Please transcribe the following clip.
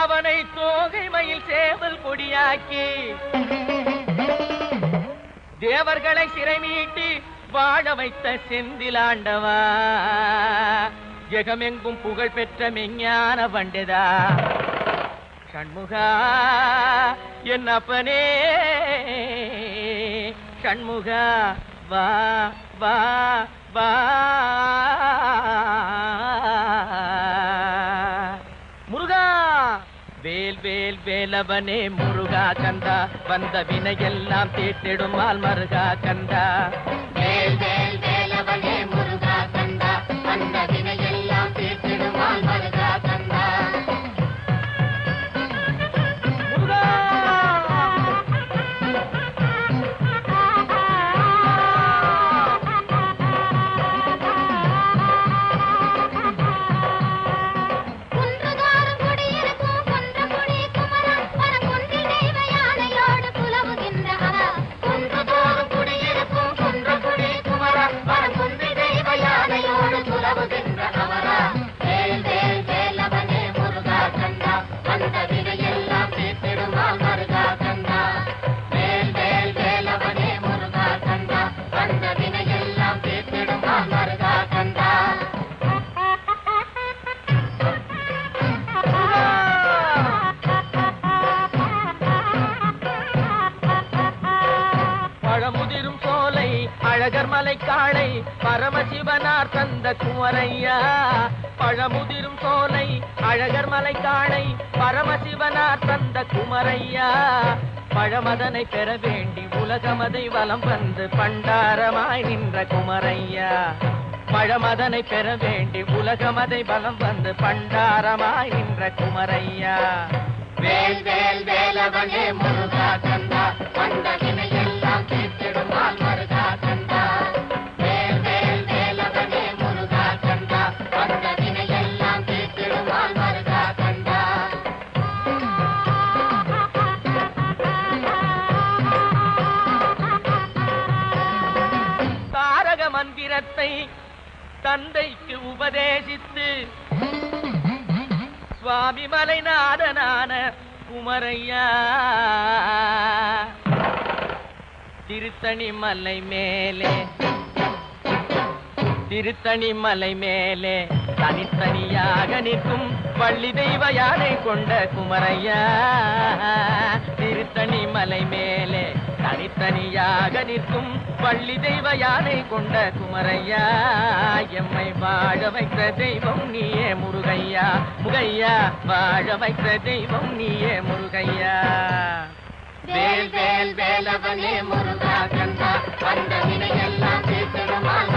அவனை தோகை மயில் சேவல் கொடியாக்கி தேவர்களை சிறை மீட்டி வாழ வைத்த செந்திலாண்டவா, ஜெகமெங்கும் புகழ் பெற்ற மெஞ்ஞான பண்டிதா ஷண்முகா என் அப்பனே ஷண்முகா வா வா வா. முருகா வேல் வேல் வேலவனே முருகா கந்தா, வந்த வினையெல்லாம் தீர்த்திடுமால் மருகா கந்தா. வேல் வேல் வேலவனே முருகா கந்தா, வந்த வினையெல்லாம் தீர்த்திடுமால் மருகா கந்தா. பழமுதிரும் சோலை அழகர் மலை காளை பரமசிவனார் தந்த குமரையா. பழமுதிரும் சோலை அழகர் மலை காளை பரமசிவனார் தந்த குமரையா. பழமதனை பெற வேண்டி உலகமதை வலம் வந்து பண்டாரமாய் நின்ற குமரையா. பழமதனை பெற வேண்டி உலகமதை வலம் வந்து பண்டாரமாய் நின்ற குமரையா. வேல் வேல் வேலவனே முருகா கந்தா, வந்த வினையெல்லாம் தீர்த்திடுமால் மருகா கந்தா. வேல் வேல் வேலவனே முருகா கந்தா, வந்த வினையெல்லாம் தீர்த்திடுமால் மருகா கந்தா. தாரக மந்திரத்தை தந்தைக்கு உபதேசித்து சுவாமி மலைநாதனான குமரையா. திருத்தணி மலை மேலே திருத்தணி மலை மேலே தனித்தனியாக நிற்கும் வள்ளி தெய்வ யானை கொண்ட குமரையா. திருத்தணி மலை மேலே தனித்தனியாக நிற்கும் வள்ளி தெய்வ யானை கொண்ட குமரையா. எம்மை வாழ வைத்த தெய்வம் நீயே முருகையா. முகையா வாழ வைத்த தெய்வம் நீயே முருகையா. வேல் வேல் வேலவனே முருகா கந்தா, வந்த வினையெல்லாம் தீர்த்திடுமால்